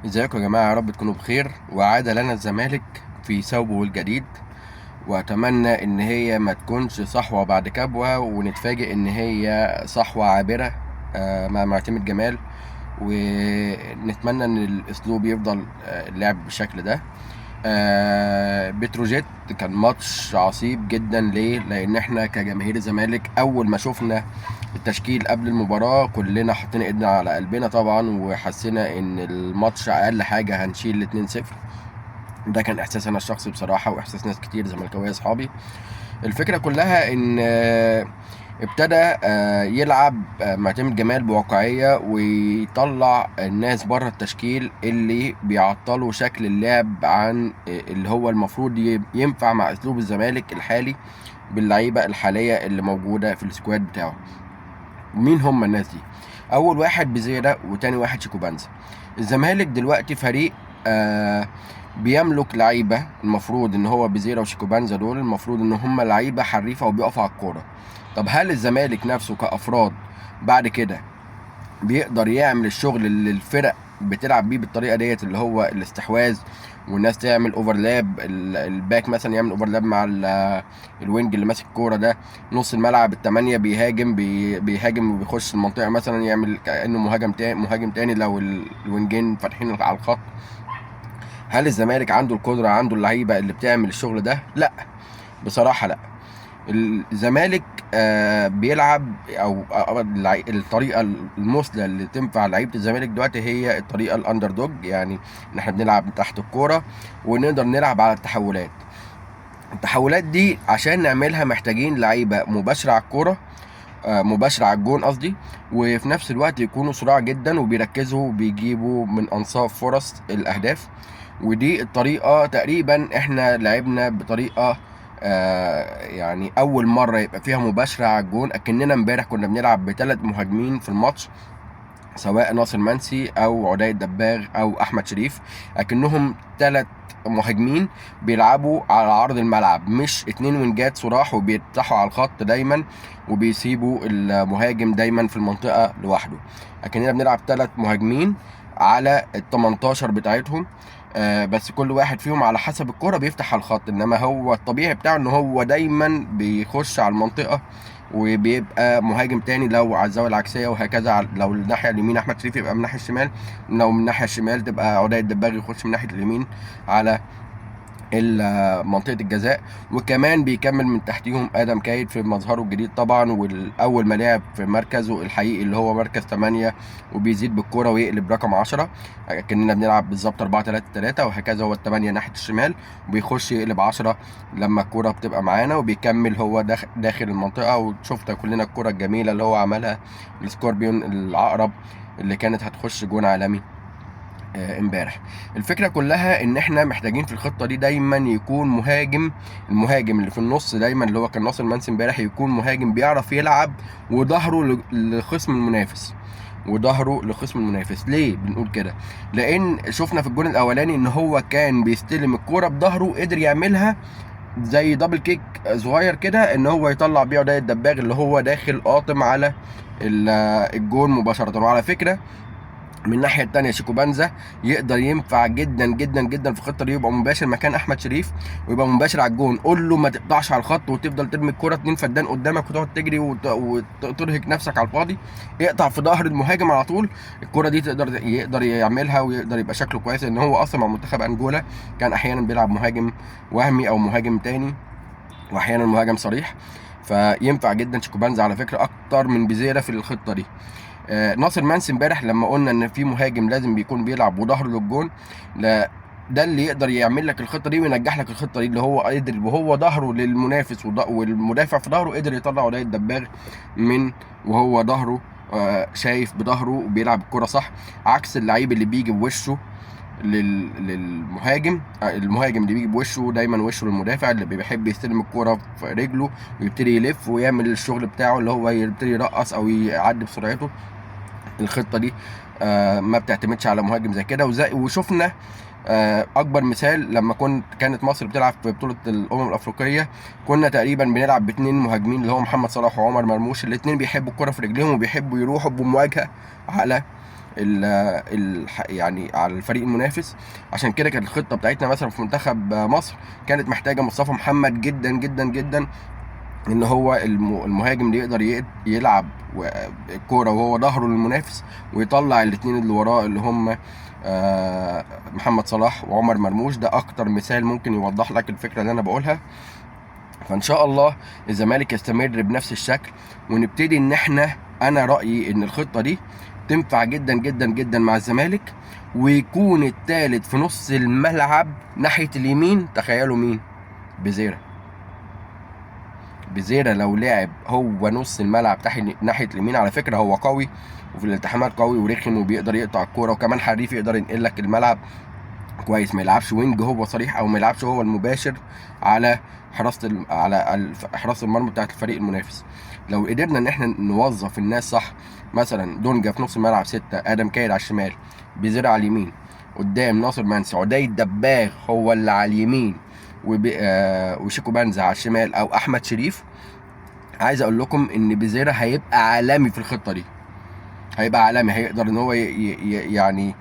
ازيكم يا جماعة، يا رب تكونوا بخير. وعاد لنا الزمالك في ثوبه الجديد، واتمنى ان هي ما تكونش صحوة بعد كبوة ونتفاجئ ان هي صحوة عابرة مع معتمد جمال. ونتمنى ان الاسلوب يفضل اللعب بالشكل ده. بتروجيت كان ماتش عصيب جدا. ليه؟ لان احنا كجماهير الزمالك اول ما شفنا التشكيل قبل المباراة كلنا حطينا ايدنا على قلبنا طبعا، وحسينا ان الماتش اقل حاجة هنشيل 2-0. ده كان احساس انا الشخصي بصراحة، واحساس ناس كتير زملكاوية اصحابي. الفكرة كلها ان ابتدى يلعب معتمد جمال بواقعية، ويطلع الناس بره التشكيل اللي بيعطلوا شكل اللعب عن اللي هو المفروض ينفع مع اسلوب الزمالك الحالي باللعيبة الحالية اللي موجودة في السكواد بتاعه. مين هم الناس دي؟ اول واحد بزيرة، وتاني واحد شيكوبانزا. الزمالك دلوقتي فريق بيملك لعيبه، المفروض ان هو بزيرة وشيكوبانزا دول المفروض ان هم لعيبه حريفه وبيقفوا على الكوره. طب هل الزمالك نفسه كافراد بعد كده بيقدر يعمل الشغل اللي الفرق بتلعب بيه بالطريقه ديت، اللي هو الاستحواذ، والناس تعمل اوفرلاب، الباك مثلا يعمل اوفرلاب مع الوينج اللي ماسك الكوره ده، نص الملعب الثمانيه بيهاجم بيهاجم وبيخش المنطقه مثلا يعمل كانه مهاجم تاني لو الوينجين فاتحين على الخط؟ هل الزمالك عنده القدره، عنده اللعيبه اللي بتعمل الشغل ده؟ لا، بصراحه لا. الزمالك بيلعب او الطريقه المثلى اللي تنفع لعيبه الزمالك دلوقتي هي الطريقه الاندر دوج، يعني ان احنا بنلعب تحت الكوره ونقدر نلعب على التحولات. التحولات دي عشان نعملها محتاجين لعيبه مباشره على الكوره، مباشره على الجون قصدي، وفي نفس الوقت يكونوا سرعه جدا وبيركزوا وبيجيبوا من انصاف فرص الاهداف. ودي الطريقة تقريبا احنا لعبنا بطريقة يعني اول مرة يبقى فيها مباشرة على الجون، اكننا امبارح كنا بنلعب بثلاث مهاجمين في الماتش، سواء ناصر منسي او عدي الدباغ او احمد شريف، اكنهم ثلاث مهاجمين بيلعبوا على عرض الملعب، مش اتنين وينجات صراح وبيفتحوا على الخط دايما وبيسيبوا المهاجم دايما في المنطقة لوحده. اكننا بنلعب ثلاث مهاجمين على ال 18 بتاعتهم، بس كل واحد فيهم على حسب الكرة بيفتح على الخط، انما هو الطبيعي بتاعه ان هو دايما بيخش على المنطقة وبيبقى مهاجم تاني لو على الزاويه العكسيه، وهكذا لو الناحيه اليمين احمد شريف يبقى من الناحيه الشمال، لو من الناحيه الشمال تبقى عدي الدباغي يخش من ناحيه اليمين على منطقه الجزاء. وكمان بيكمل من تحتيهم ادم كايد في مظهره الجديد طبعا، والاول ما لعب في مركزه الحقيقي اللي هو مركز 8، وبيزيد بالكوره ويقلب رقم 10، كاننا بنلعب بالظبط 4-3-3، وهكذا هو الثمانيه ناحيه الشمال وبيخش يقلب 10 لما الكوره بتبقى معانا، وبيكمل هو داخل المنطقه. وشفت كلنا الكوره الجميله اللي هو عملها السكوربيون العقرب اللي كانت هتخش جون عالمي امبارح. الفكره كلها ان احنا محتاجين في الخطه دي دايما يكون المهاجم اللي في النص دايما، اللي هو كان ناصر منسي امبارح، يكون مهاجم بيعرف يلعب وظهره لخصم المنافس، ليه بنقول كده؟ لان شفنا في الجون الاولاني ان هو كان بيستلم الكوره بظهره، قدر يعملها زي دبل كيك صغير كده، ان هو يطلع بيه عدي الدباغ اللي هو داخل قاطم على الجون مباشره. وعلى فكره من الناحيه الثانيه شيكوبانزا يقدر ينفع جدا جدا جدا في الخطه دي، يبقى مباشر مكان احمد شريف ويبقى مباشر على الجون. قول له ما تقطعش على الخط وتفضل ترمي الكره 2 فدان قدامك وتقعد تجري وترهق نفسك على الفاضي، اقطع في ظهر المهاجم على طول. الكره دي يقدر يعملها ويقدر يبقى شكله كويس، لان هو اصلا مع منتخب انجولا كان احيانا بيلعب مهاجم وهمي او مهاجم تاني، واحيانا مهاجم صريح. فينفع جدا شيكوبانزا على فكره اكتر من بيزيرا في الخطه دي. ناصر منسي امبارح لما قلنا ان في مهاجم لازم بيكون بيلعب وظهره للجون، لا، ده اللي يقدر يعمل لك الخطه دي وينجح لك الخطه دي، اللي هو قدر وهو ظهره للمنافس والمدافع في ظهره قدر يطلع عدي الدباغ من وهو ظهره شايف بظهره وبيلعب الكره صح، عكس اللعيب اللي بيجي بوشه للمهاجم. المهاجم اللي بيجي بوشه دايما وشه للمدافع، اللي بيحب يستلم الكوره في رجله ويبتدي يلف ويعمل الشغل بتاعه اللي هو يبتدي يرقص او يعدي بسرعته. الخطه دي ما بتعتمدش على مهاجم زي كده. وشفنا اكبر مثال لما كانت مصر بتلعب في بطوله الافريقيه، كنا تقريبا بنلعب باثنين مهاجمين اللي هو محمد صلاح وعمر مرموش، الاثنين بيحبوا الكره في رجليهم وبيحبوا يروحوا بمواجهه على يعني على الفريق المنافس. عشان كده كانت الخطه بتاعتنا مثلا في منتخب مصر كانت محتاجه مصطفى محمد جدا جدا جدا، ان هو المهاجم اللي يقدر يلعب الكوره وهو ظهره للمنافس، ويطلع الاثنين اللي وراه اللي هم محمد صلاح وعمر مرموش. ده اكتر مثال ممكن يوضح لك الفكره اللي انا بقولها. فان شاء الله الزمالك يستمر بنفس الشكل، ونبتدي ان انا رايي ان الخطه دي تنفع جدا جدا جدا مع الزمالك، ويكون الثالث في نص الملعب ناحيه اليمين. تخيلوا مين؟ بزيرة لو لعب هو نص الملعب ناحيه اليمين. على فكره هو قوي، وفي الالتحامات قوي ورخم، وبيقدر يقطع الكوره، وكمان حريف يقدر ينقل لك الملعب كويس. ما يلعبش وينج هو صريح، او ما يلعبش هو المباشر على حراسه المرمى بتاعت الفريق المنافس. لو قدرنا ان احنا نوظف الناس صح، مثلا دونجا في نص الملعب 6، ادم كايد على الشمال، بزيرة على اليمين، قدام ناصر منسي، عدي الدباغ هو اللي على اليمين، وشيكو بنزا على الشمال، او احمد شريف. عايز اقول لكم ان بزيرة هيبقى عالمي في الخطه دي، هيبقى عالمي. هيقدر ان هو يعني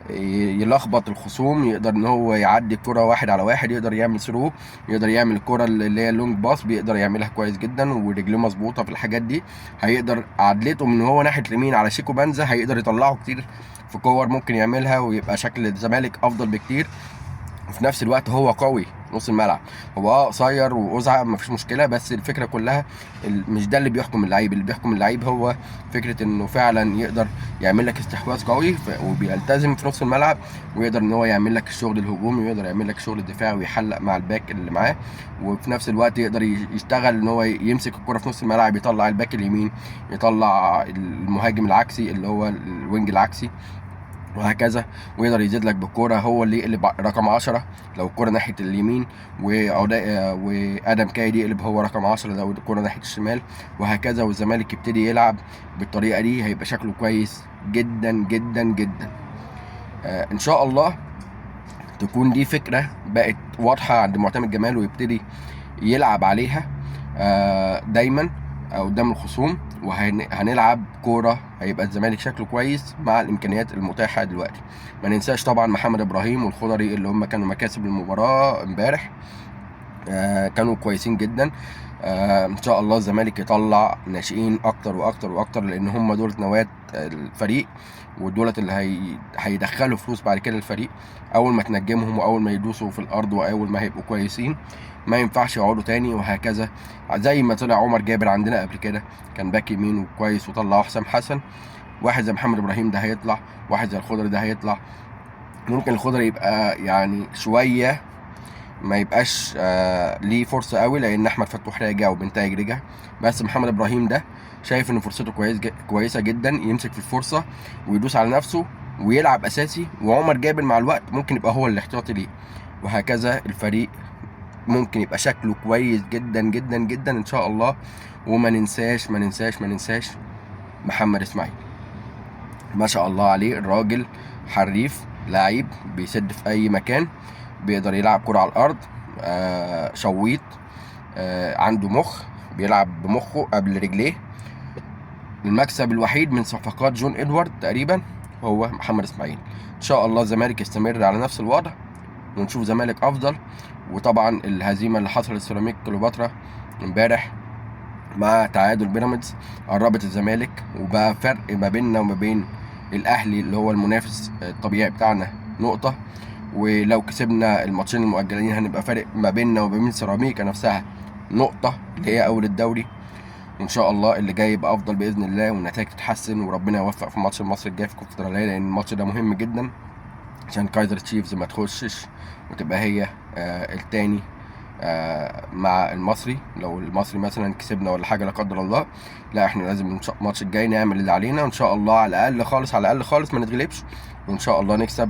يلخبط الخصوم، يقدر ان هو يعدي الكرة 1-على-1، يقدر يعمل ثرو، يقدر يعمل الكرة اللي هي لونج باص، بيقدر يعملها كويس جدا، ورجليه مظبوطه في الحاجات دي. هيقدر عدلته من هو ناحيه اليمين على شيكو بنزا، هيقدر يطلعه كتير في كور ممكن يعملها، ويبقى شكل الزمالك افضل بكتير. وفي نفس الوقت هو قوي نص الملعب. هو قصير وأزعة مفيش مشكله، بس الفكره كلها مش ده اللي بيحكم اللعيب. اللي بيحكم اللعيب هو فكره انه فعلا يقدر يعمل لك استحواذ قوي، وبيلتزم في نص الملعب، ويقدر ان هو يعمل لك الشغل الهجومي، ويقدر يعمل لك الشغل الدفاعي، ويحلق مع الباك اللي معاه. وفي نفس الوقت يقدر يشتغل ان هو يمسك الكره في نص الملعب، يطلع الباك اليمين، يطلع المهاجم العكسي اللي هو الوينج العكسي، وهكذا. ويقدر يزيد لك بالكوره، هو اللي يقلب رقم 10 لو الكوره ناحيه اليمين، وادم كايد يقلب هو رقم 10 لو الكوره ناحيه الشمال، وهكذا. والزمالك يبتدي يلعب بالطريقه دي، هيبقى شكله كويس جدا جدا جدا. ان شاء الله تكون دي فكره بقت واضحه عند معتمد جمال، ويبتدي يلعب عليها دايما قدام الخصوم. وهنلعب كوره، هيبقى الزمالك شكله كويس مع الامكانيات المتاحه دلوقتي. ما ننساش طبعا محمد ابراهيم والخضري اللي هم كانوا مكاسب المباراه امبارح، كانوا كويسين جدا. ان شاء الله الزمالك يطلع ناشئين اكتر واكتر واكتر، لان هم دول نواه الفريق، ودولت اللي هيدخلوا فلوس بعد كده الفريق. اول ما تنجمهم، واول ما يدوسوا في الارض، واول ما هيبقوا كويسين، ما ينفعش يقعدوا تاني. وهكذا زي ما طلع عمر جابر عندنا قبل كده، كان باك يمين وكويس، وطلعوا حسام حسن. واحد زي محمد ابراهيم ده هيطلع، واحد زي الخضري ده هيطلع. ممكن الخضري يبقى يعني شويه ما يبقاش ليه فرصه قوي، لان احمد فتوح راجع وبنتايج رجع. بس محمد ابراهيم ده شايف ان فرصته كويسه جدا، يمسك في الفرصه ويدوس على نفسه ويلعب اساسي. وعمر جابر مع الوقت ممكن يبقى هو الاحتياطي ليه. وهكذا الفريق ممكن يبقى شكله كويس جدا جدا جدا ان شاء الله. وما ننساش ما ننساش ما ننساش محمد اسماعيل، ما شاء الله عليه. الراجل حريف، لعيب بيسد في اي مكان، بيقدر يلعب كرة على الارض، شويط، عنده مخ، بيلعب بمخه قبل رجليه. المكسب الوحيد من صفقات جون ادوارد تقريبا هو محمد اسماعيل. ان شاء الله الزمالك يستمر على نفس الوضع، ونشوف زمالك افضل. وطبعا الهزيمه اللي حصلت لسيراميك كليوباترا امبارح مع تعادل بيراميدز قربت الزمالك، وبقى فرق ما بيننا وما بين الاهلي اللي هو المنافس الطبيعي بتاعنا نقطه. ولو كسبنا الماتشين المؤجلين هنبقى فارق ما بيننا وما بين سيراميكا نفسها نقطه، اللي هي اول الدوري. وان شاء الله اللي جاي يبقى افضل باذن الله، والنتائج تتحسن، وربنا يوفق في ماتش المصري الجاي في الكونفدراليه، لان الماتش ده مهم جدا عشان كايزر تشيفز ما تخشش وتبقى هي التاني مع المصري. لو المصري مثلا كسبنا ولا حاجه لا قدر الله، لا احنا لازم الماتش الجاي نعمل اللي علينا، وان شاء الله على الاقل خالص على الاقل خالص ما نتغلبش، وان شاء الله نكسب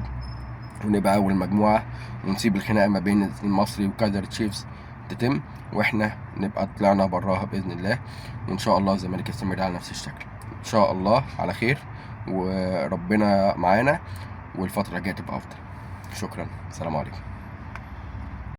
ونبقى اول مجموعه، ونسيب الخناقه ما بين المصري وكايزر تشيفز تتم، واحنا نبقى طلعنا براها باذن الله. وان شاء الله الزمالك يستمر على نفس الشكل ان شاء الله على خير، وربنا معانا، والفتره الجايه تبقى افضل. شكرا، السلام عليكم.